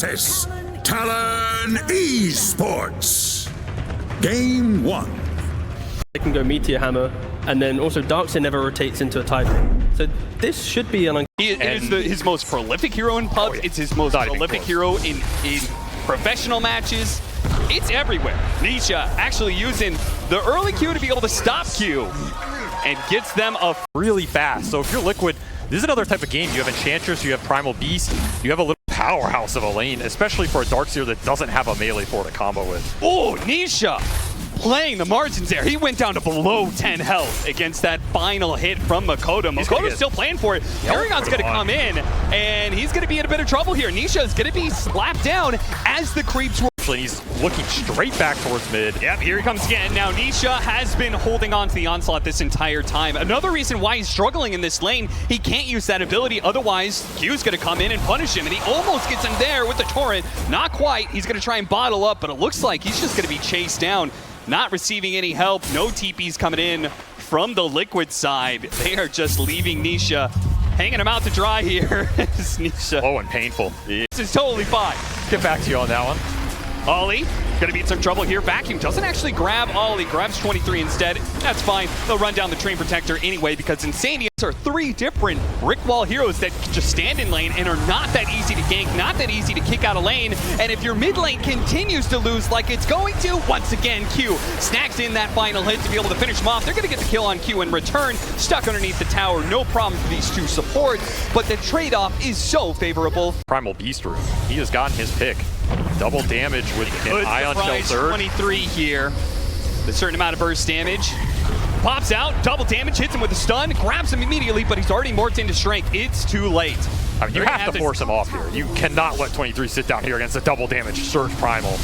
versus TALON Esports. Game 1. They can go Meteor Hammer, and then also Darkseer never rotates into a type. So this should be an... It is his most prolific hero in pubs. It's his most prolific hero in professional matches. It's everywhere. Nisha actually using the early Q to be able to stop Q and gets them a really fast. So if you're Liquid, this is another type of game. You have Enchantress, you have Primal Beast, you have a little powerhouse of a lane, especially for a Darkseer that doesn't have a melee for to combo with. Oh, Nisha playing the margins there. He went down to below 10 health against that final hit from Makoto. Makoto's still playing for it. Paragon's going to come in, and he's going to be in a bit of trouble here. Nisha is going to be slapped down as the creeps were. He's looking straight back towards mid. Yep, here he comes again. Now, Nisha has been holding on to the onslaught this entire time. Another reason why he's struggling in this lane, he can't use that ability. Otherwise, Q's going to come in and punish him, and he almost gets him there with the torrent. Not quite. He's going to try and bottle up, but it looks like he's just going to be chased down. Not receiving any help. No TPs coming in from the Liquid side. They are just leaving Nisha, hanging him out to dry here. Nisha. Oh, and painful. This is totally fine. Get back to you on that one. Ollie, gonna be in some trouble here. Vacuum doesn't actually grab Ollie, grabs 23 instead. That's fine. They'll run down the Train Protector anyway because Insanius are 3 different brick wall heroes that just stand in lane and are not that easy to gank, not that easy to kick out a lane. And if your mid lane continues to lose like it's going to, once again, Q snags in that final hit to be able to finish him off. They're gonna get the kill on Q in return. Stuck underneath the tower, no problem for these two supports, but the trade-off is so favorable. Primal Beast room. He has gotten his pick. Double damage with an Ion Shell Surge. 23 here. A certain amount of burst damage. Pops out, double damage, hits him with a stun, grabs him immediately, but he's already morphed into strength. It's too late. I mean, you have to force him off here. You cannot let 23 sit down here against a double damage Surge Primal.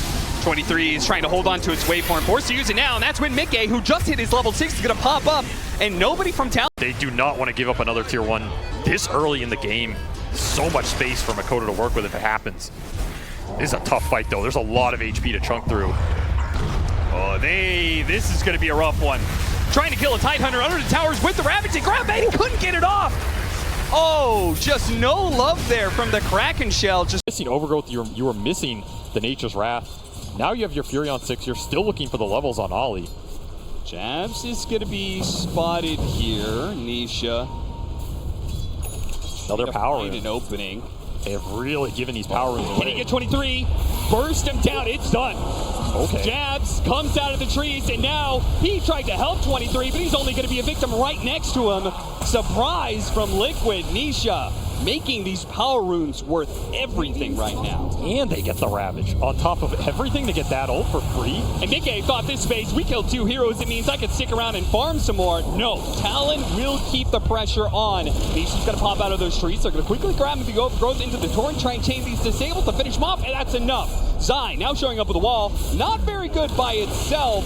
23 is trying to hold on to its waveform, forced to use it now, and that's when Mickey, who just hit his level 6, is going to pop up, and nobody from Talon. They do not want to give up another tier 1 this early in the game. So much space for Makoto to work with if it happens. This is a tough fight, though. There's a lot of HP to chunk through. Oh, this is going to be a rough one. Trying to kill a Tidehunter under the towers with the Ravage and grab bait. He couldn't get it off. Oh, just no love there from the Kraken Shell. Just missing Overgrowth. You were missing the Nature's Wrath. Now you have your Fury on 6. You're still looking for the levels on Ollie. Jabs is going to be spotted here. Nisha. Another power in an opening. They have really given these power rooms away. Can he get 23? Burst him down. It's done. Okay. Jabs comes out of the trees, and now he tried to help 23, but he's only going to be a victim right next to him. Surprise from Liquid. Nisha making these power runes worth everything right now. And they get the Ravage. On top of everything, they get that ult for free. And Mickey thought this phase, we killed 2 heroes, it means I could stick around and farm some more. No, Talon will keep the pressure on. Nisha's going to pop out of those trees. They're going to quickly grab him, the overgrowth into the torrent, try and chain these disabled to finish him off, and that's enough. Zai now showing up with the wall. Not very good by itself,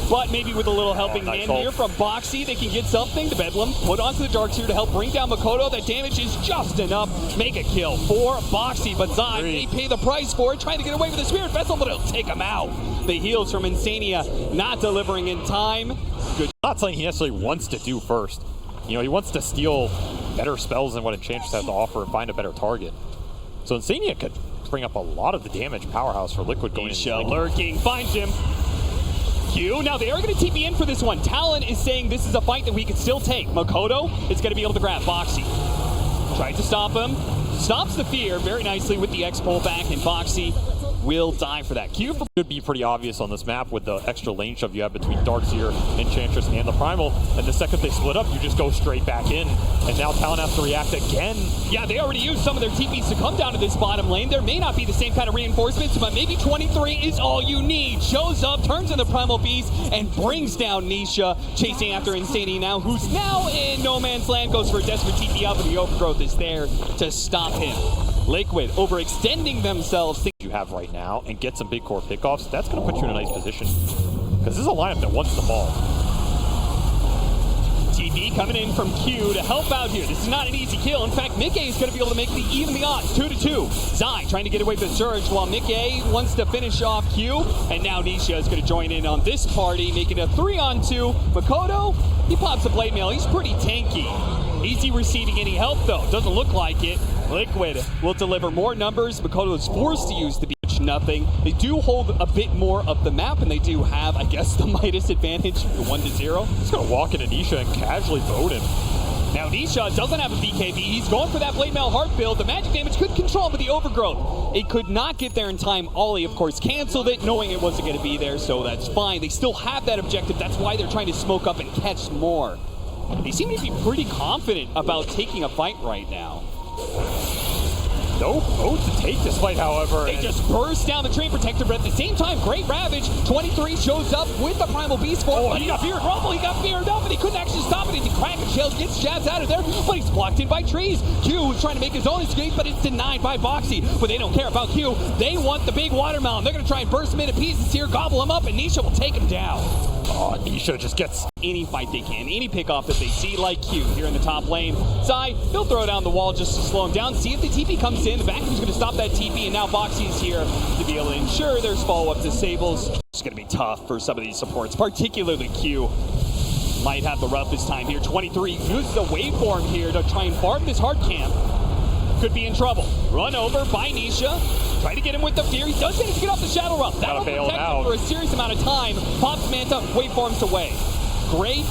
but maybe with a little helping hand here from Boxy, they can get something. The Bedlam put onto the Darkseer to help bring down Makoto. That damage is just enough. Make a kill for Boxy, but Zai may pay the price for it, trying to get away with the Spirit Vessel, but it'll take him out. The heals from Insania not delivering in time. Good. Not something he necessarily wants to do first. You know, he wants to steal better spells than what Enchantress has to offer and find a better target. So Insania could bring up a lot of the damage powerhouse for Liquid going in. Lurking, finds him. Q. Now they are going to TP in for this one. Talon is saying this is a fight that we could still take. Makoto is going to be able to grab Boxy. Tries to stop him. Stops the fear very nicely with the X pull back, and Boxy will die for that. Q could be pretty obvious on this map with the extra lane shove you have between Darkseer, Enchantress, and the Primal. And the second they split up, you just go straight back in. And now Talon has to react again. Yeah, they already used some of their TPs to come down to this bottom lane. There may not be the same kind of reinforcements, but maybe 23 is all you need. Shows up, turns in the Primal Beast, and brings down Nisha, chasing after Insania now, who's now in no man's land, goes for a desperate TP out, but the Overgrowth is there to stop him. Liquid overextending themselves. You have right now and get some big core pickoffs, that's going to put you in a nice position. Because this is a lineup that wants the ball. TP coming in from Q to help out here. This is not an easy kill. In fact, Mickey is going to be able to make even the odds. 2-2. Zai trying to get away with the Surge while Mickey wants to finish off Q. And now Nisha is going to join in on this party, making a 3-on-2. Makoto, he pops a blade mail. He's pretty tanky. Is he receiving any help, though? Doesn't look like it. Liquid will deliver more numbers. Makoto is forced to use the beach. Nothing. They do hold a bit more of the map, and they do have, I guess, the Midas advantage, 1-0. He's going to walk into Nisha and casually vote him. Now Nisha doesn't have a BKB. He's going for that Blade Mail Heart build. The magic damage could control him, but the overgrowth, it could not get there in time. Ollie, of course, canceled it, knowing it wasn't going to be there, so that's fine. They still have that objective. That's why they're trying to smoke up and catch more. They seem to be pretty confident about taking a fight right now. No vote to take this fight, however. They just burst down the Train Protector, but at the same time, great Ravage. 23 shows up with the Primal Beast form. Oh, but he got feared rumble, he got feared up, and he couldn't actually stop it. He Kraken Shells, gets jabs out of there, but he's blocked in by trees. Q was trying to make his own escape, but it's denied by Boxy. But they don't care about Q. They want the big watermelon. They're going to try and burst him into pieces here, gobble him up, and Nisha will take him down. Oh, Nisha just gets any fight they can, any pickoff that they see, like Q here in the top lane. Sai, he'll throw down the wall just to slow him down, see if the TP comes in. The vacuum's going to stop that TP, and now Boxy is here to be able to ensure there's follow-up disables. It's going to be tough for some of these supports, particularly Q. Might have the roughest time here. 23 uses the waveform here to try and farm this hard camp. Could be in trouble. Run over by Nisha. Try to get him with the fear. He does manage to get off the Shadow Realm. That'll protect him for a serious amount of time. Pops Manta, waveforms away. Great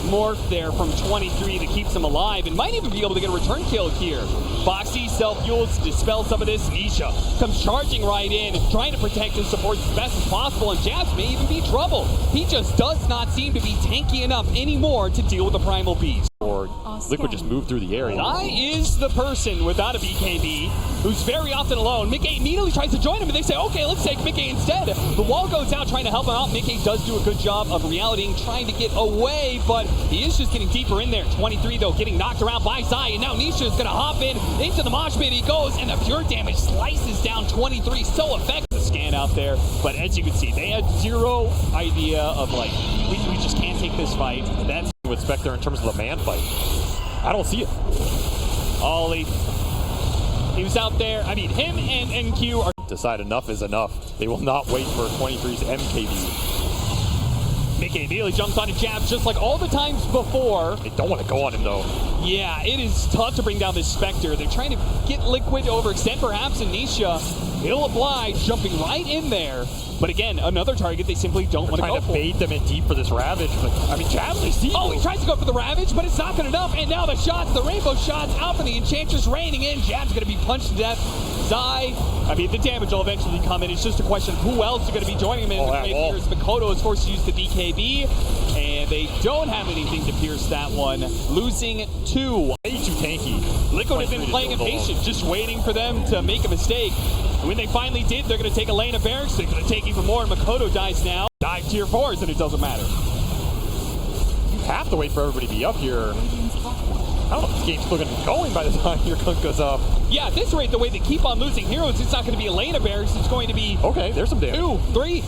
morph there from 23 that keeps him alive and might even be able to get a return kill here. Boxy self-fuels to dispel some of this. Nisha comes charging right in, trying to protect his supports as best as possible, and Jabs may even be trouble. He just does not seem to be tanky enough anymore to deal with the Primal Beast. Or Liquid just moved through the area. Zai is the person without a BKB who's very often alone. Mickey immediately tries to join him, and they say, okay, let's take Mickey instead. The wall goes out trying to help him out. Mickey does do a good job of realitying, trying to get away, but he is just getting deeper in there. 23, though, getting knocked around by Zai, and now Nisha is going to hop in into the mosh pit. He goes, and the pure damage slices down 23. So effective. The scan out there, but as you can see, they had zero idea of, like, we just can't take this fight. That's with Spectre in terms of the man fight. I don't see it. Ollie, he was out there. I mean, him and Q are... Decide enough is enough. They will not wait for 23's MKB. Mickey immediately jumps on a jab just like all the times before. They don't want to go on him, though. Yeah, it is tough to bring down this Spectre. They're trying to get Liquid to overextend, perhaps, and Nisha, he'll oblige, jumping right in there. But again, another target they simply don't want to go for. Trying to bait them in deep for this Ravage, but I mean, Jabs is deep. Oh, he tries to go for the Ravage, but it's not good enough. And now the shots, the rainbow shots out from the Enchantress raining in. Jab's going to be punched to death. Zai, I mean, the damage will eventually come in. It's just a question of who else is going to be joining him in the Pierce. Makoto is forced to use the BKB, and they don't have anything to pierce that one. Losing 2. Way too tanky. Liquid has been playing impatient, just waiting for them to make a mistake. And when they finally did, they're going to take a lane of barracks. They're going to take even more, and Makoto dies now. Dive tier 4s, and it doesn't matter. You have to wait for everybody to be up here. I don't know if this game's still going to be going by the time your Kunk goes up. Yeah, at this rate, the way they keep on losing heroes, it's not going to be a lane of barracks. It's going to be... Okay, there's some damage. 2, 3.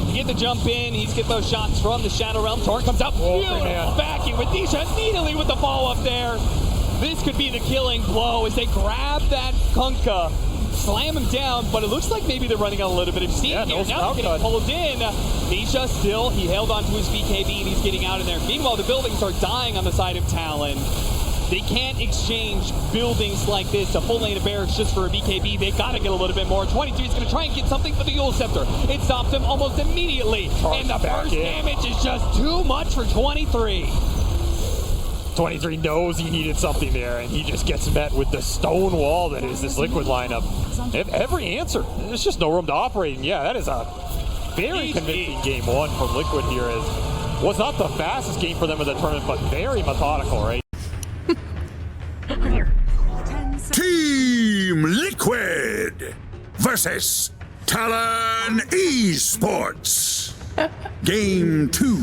You get the jump in. He's get those shots from the Shadow Realm. Torn comes up. Beautiful backing with Nisha immediately with the follow-up there. This could be the killing blow as they grab that Kunkka, slam him down, but it looks like maybe they're running out a little bit of steam here. Now they're getting pulled in. Nisha still, he held onto his BKB and he's getting out of there. Meanwhile, the buildings are dying on the side of Talon. They can't exchange buildings like this, a full lane of barracks just for a BKB. They gotta get a little bit more. 23 is gonna try and get something for the Yule Scepter. It stops him almost immediately. And the burst damage is just too much for 23. 23 knows he needed something there, and he just gets met with the stone wall that is this Liquid lineup. They have every answer. There's just no room to operate, and yeah, that is a very convincing game one from Liquid here. As was not the fastest game for them in the tournament, but very methodical, right? Team Liquid versus Talon Esports. Game 2.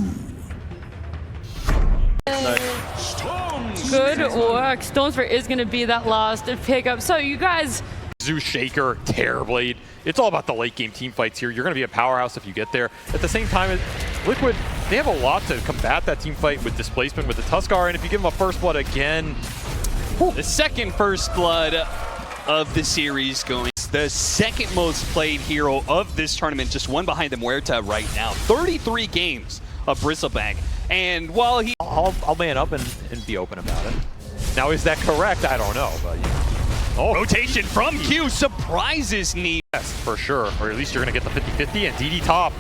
Good work. Stormsphere is going to be that last pickup. So you guys... Zeus Shaker, Terrorblade. It's all about the late game team fights here. You're going to be a powerhouse if you get there. At the same time, Liquid, they have a lot to combat that team fight with displacement with the Tuskar, and if you give them a first blood again... The second first blood of the series going. The second most played hero of this tournament, just one behind the Muerta right now. 33 games of Bristleback. And while he... I'll man up and be open about it. Now, is that correct? I don't know, but oh, rotation from Q surprises Nisha. Yes, for sure. Or at least you're going to get the 50-50 and DD top.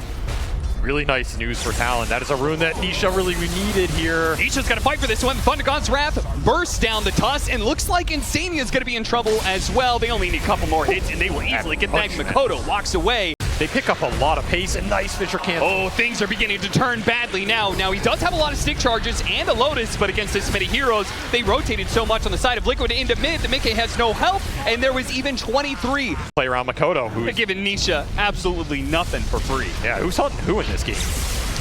Really nice news for Talon. That is a rune that Nisha really needed here. Nisha's going to fight for this one. Thunder God's Wrath bursts down the Tusk, and looks like Insania is going to be in trouble as well. They only need a couple more hits, and they will easily get back. Makoto walks away. They pick up a lot of pace and nice Fisher cancel. Oh, things are beginning to turn badly now. Now, he does have a lot of stick charges and a Lotus, but against this many heroes, they rotated so much on the side of Liquid into mid that Mickey has no help, and there was even 23. Play around Makoto, who's giving Nisha absolutely nothing for free. Yeah, who's hunting who in this game?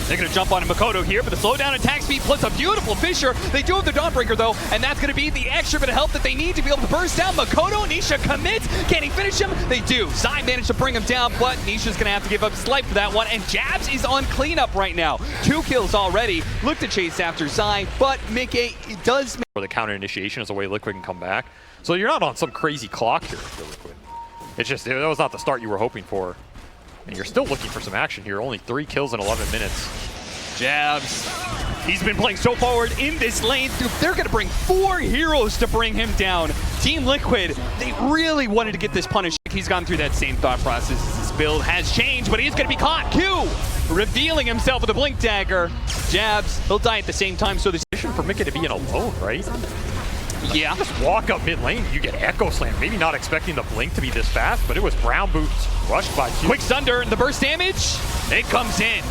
They're going to jump on Makoto here, but the slowdown attack speed plus a beautiful Fisher. They do have the Dawnbreaker, though, and that's going to be the extra bit of help that they need to be able to burst down Makoto. Nisha commits. Can he finish him? They do. Zai managed to bring him down, but Nisha's going to have to give up his life for that one, and Jabs is on cleanup right now. 2 kills already. Look to chase after Zai, but Mickey does... Or the counter initiation is a way Liquid can come back. So you're not on some crazy clock here for Liquid. It's just, that was not the start you were hoping for. And you're still looking for some action here. Only 3 kills in 11 minutes. Jabs. He's been playing so forward in this lane. Dude, they're going to bring 4 heroes to bring him down. Team Liquid, they really wanted to get this punish. He's gone through that same thought process. His build has changed, but he's going to be caught. Q revealing himself with a Blink Dagger. Jabs, he'll die at the same time. So the mission for Mickey to be in alone, right? Yeah. Just walk up mid lane, you get Echo Slam. Maybe not expecting the Blink to be this fast, but it was Brown Boots rushed by Q. Quick Thunder, and the burst damage, it comes in.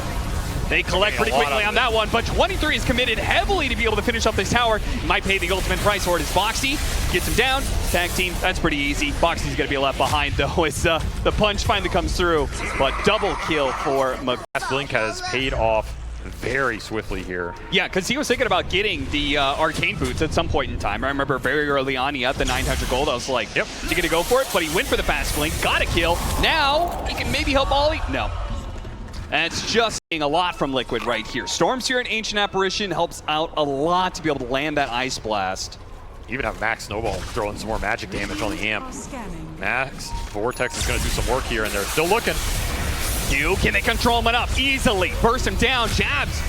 They collect pretty quickly on that one, but 23 is committed heavily to be able to finish up this tower. He might pay the ultimate price for it as Boxy gets him down. Tag team, that's pretty easy. Boxy's going to be left behind, though, as the punch finally comes through. But double kill for Last Blink has paid off very swiftly here. Yeah, because he was thinking about getting the arcane boots at some point in time. I remember very early on, he had the 900 gold. I was like, yep, is he going to go for it? But he went for the fast blink, got a kill. Now, he can maybe help Ollie. No. That's just a lot from Liquid right here. Stormseer and Ancient Apparition helps out a lot to be able to land that Ice Blast. Even have Max Snowball throwing some more magic damage on the amp. Max Vortex is going to do some work here, and they're still looking. Q, can they control him enough? Easily. Burst him down. Jabs.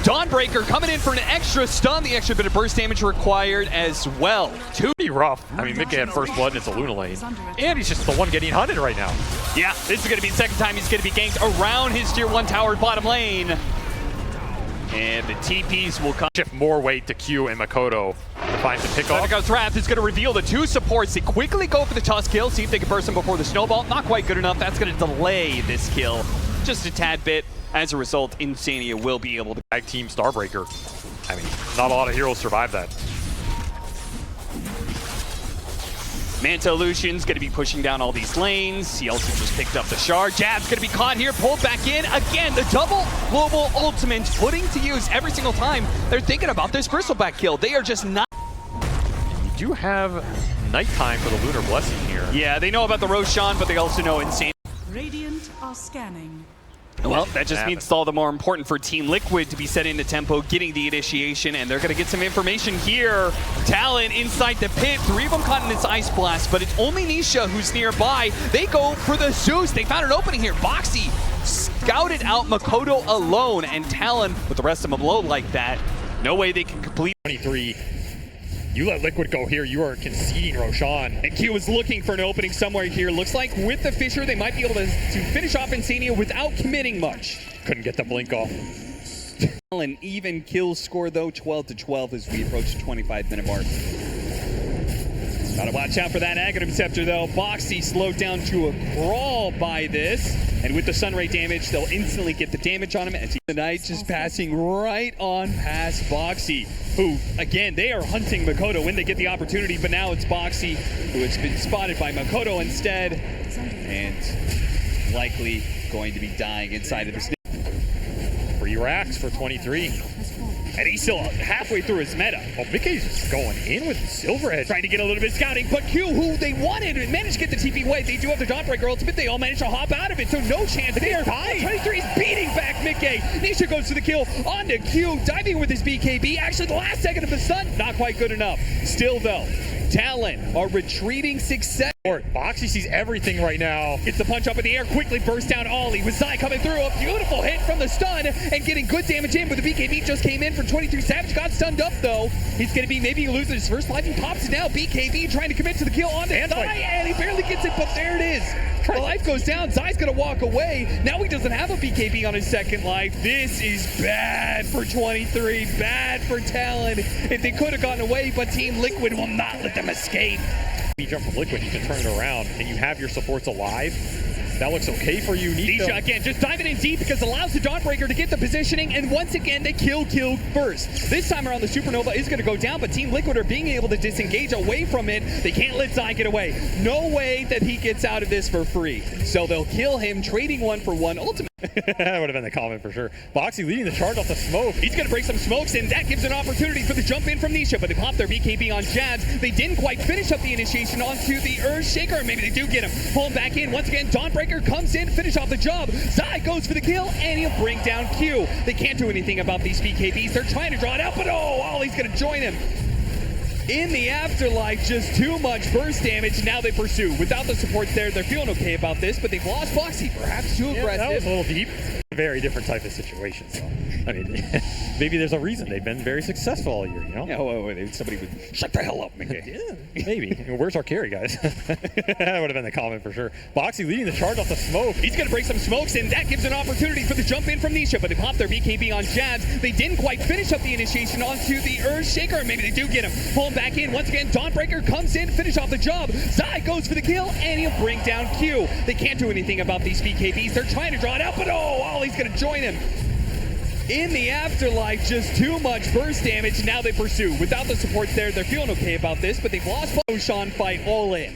Dawnbreaker coming in for an extra stun. The extra bit of burst damage required as well. Pretty rough. I mean, Mickey had first blood and it's a Luna lane. And he's just the one getting hunted right now. Yeah, this is going to be the second time he's going to be ganked around his tier 1 tower bottom lane. And the TPs will come. Shift more weight to Q and Makoto to find the pick off. Thundergod's Wrath is going to reveal the 2 supports. They quickly go for the Tusk kill, see if they can burst him before the snowball. Not quite good enough. That's going to delay this kill just a tad bit. As a result, Insania will be able to tag team Starbreaker. I mean, not a lot of heroes survive that. Manta Illusion's going to be pushing down all these lanes. He also just picked up the shard. Jab's going to be caught here, pulled back in. Again, the double global ultimate putting to use every single time they're thinking about this bristleback kill. They are just not. You do have nighttime for the Lunar Blessing here. Yeah, they know about the Roshan, but they also know Insane. Radiant are scanning. Well, that just means it's all the more important for Team Liquid to be setting the tempo, getting the initiation, and they're going to get some information here. Talon inside the pit, 3 of them caught in this Ice Blast, but it's only Nisha who's nearby. They go for the Zeus. They found an opening here. Boxy scouted out Makoto alone, and Talon, with the rest of them low like that, no way they can complete. 23. You let Liquid go here, you are conceding Roshan. And Q is looking for an opening somewhere here. Looks like with the Fisher, they might be able to finish off Insania without committing much. Couldn't get the blink off. An even kill score, though, 12-12 as we approach the 25-minute mark. Gotta watch out for that Aghanim Scepter, though. Boxy slowed down to a crawl by this. And with the Sunray damage, they'll instantly get the damage on him as the Knight just passing right on past Boxy, who, again, they are hunting Makoto when they get the opportunity, but now it's Boxy who has been spotted by Makoto instead, and likely going to be dying inside of the Free racks for 23. And he's still halfway through his meta. Oh, Mickey's just going in with Silverhead. Trying to get a little bit of scouting, but Q, who they wanted, managed to get the TP away. They do have the Dawnbreaker ultimate. They all managed to hop out of it, so no chance. They are dying. 23 is beating back Mickey. Nisha goes to the kill. On to Q, diving with his BKB. Actually, the last second of the stun, not quite good enough. Still, though, Talon are retreating success. Boxy sees everything right now. Gets the punch up in the air, quickly bursts down Ollie. With Zai coming through, a beautiful hit from the stun and getting good damage in, but the BKB just came in from 23. Savage got stunned up though. He's going to be maybe losing his first life. He pops it now. BKB trying to commit to the kill on the Zai, and he barely gets it, but there it is. The life goes down. Zai's going to walk away. Now he doesn't have a BKB on his second life. This is bad for 23, bad for Talon. If they could have gotten away, but Team Liquid will not let them escape. You jump from Liquid, you can turn it around, and you have your supports alive. That looks okay for you, Nisha again, just diving in deep because it allows the Dawnbreaker to get the positioning, and once again, they kill first. This time around, the Supernova is going to go down, but Team Liquid are being able to disengage away from it. They can't let Zai get away. No way that he gets out of this for free. So they'll kill him, trading 1-for-1. Ultimately, that would have been the comment for sure. Boxy leading the charge off the smoke. He's going to break some smokes, and that gives an opportunity for the jump in from Nisha, but they pop their BKB on Jabs. They didn't quite finish up the initiation onto the Earthshaker, or maybe they do get him. Pull him back in. Once again, Dawnbreaker comes in, finish off the job. Zai goes for the kill, and he'll bring down Q. They can't do anything about these BKBs. They're trying to draw it out, but Ollie's going to join him. In the afterlife, just too much burst damage. Now they pursue. Without the supports there, they're feeling okay about this, but they've lost Boxy. Perhaps too aggressive. That was a little deep. Very different type of situation. So, I mean, maybe there's a reason they've been very successful all year, you know? Yeah, wait, somebody would shut the hell up, Mickey. Yeah, maybe. Where's our carry, guys? That would have been the comment for sure. Boxy leading the charge off the smoke. He's going to break some smokes, and that gives an opportunity for the jump in from Nisha, but they pop their BKB on Jabs. They didn't quite finish up the initiation onto the Earthshaker, or maybe they do get him. Pull him back in. Once again, Dawnbreaker comes in, finish off the job. Zai goes for the kill, and he'll bring down Q. They can't do anything about these BKBs. They're trying to draw it out, but Ollie's going to join him. In the afterlife, just too much burst damage. Now they pursue. Without the supports there, they're feeling okay about this, but they've lost Sean fight all in.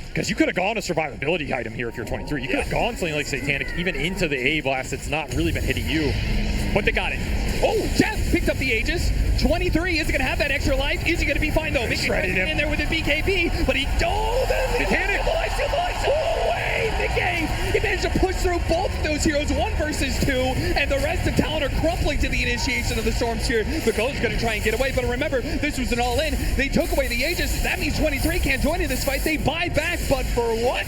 Because you could have gone a survivability item here if you're 23. You could have gone something like Satanic, even into the A blast. It's not really been hitting you. But they got it. Jeff picked up the Aegis. 23 isn't going to have that extra life. Is he going to be fine, though? Mickey in there with a BKB, but he Satanic. He managed to push through both of those heroes, 1 versus 2, and the rest of Talon are crumpling to the initiation of the Storm Sphere. The Gold's going to try and get away, but remember, this was an all-in. They took away the Aegis. That means 23 can't join in this fight. They buy back, but for what?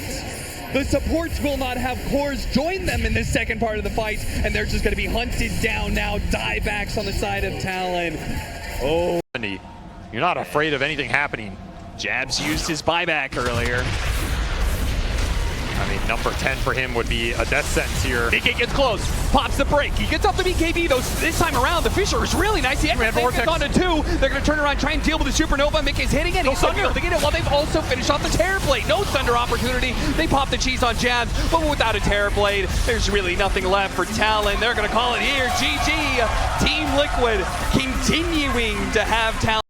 The supports will not have cores join them in this second part of the fight, and they're just going to be hunted down now. Diebacks on the side of Talon. You're not afraid of anything happening. Jabs used his buyback earlier. I mean, number 10 for him would be a death sentence here. BK gets close, pops the break. He gets up the BKB, though. This time around, the Fisher is really nice. He gets on to 2. They're going to turn around, try and deal with the Supernova. Mickey's hitting it. He's able to get it while they've also finished off the Terror Blade. No Thunder opportunity. They pop the cheese on Jabs, but without a Terror Blade, there's really nothing left for Talon. They're going to call it here. GG. Team Liquid continuing to have Talon.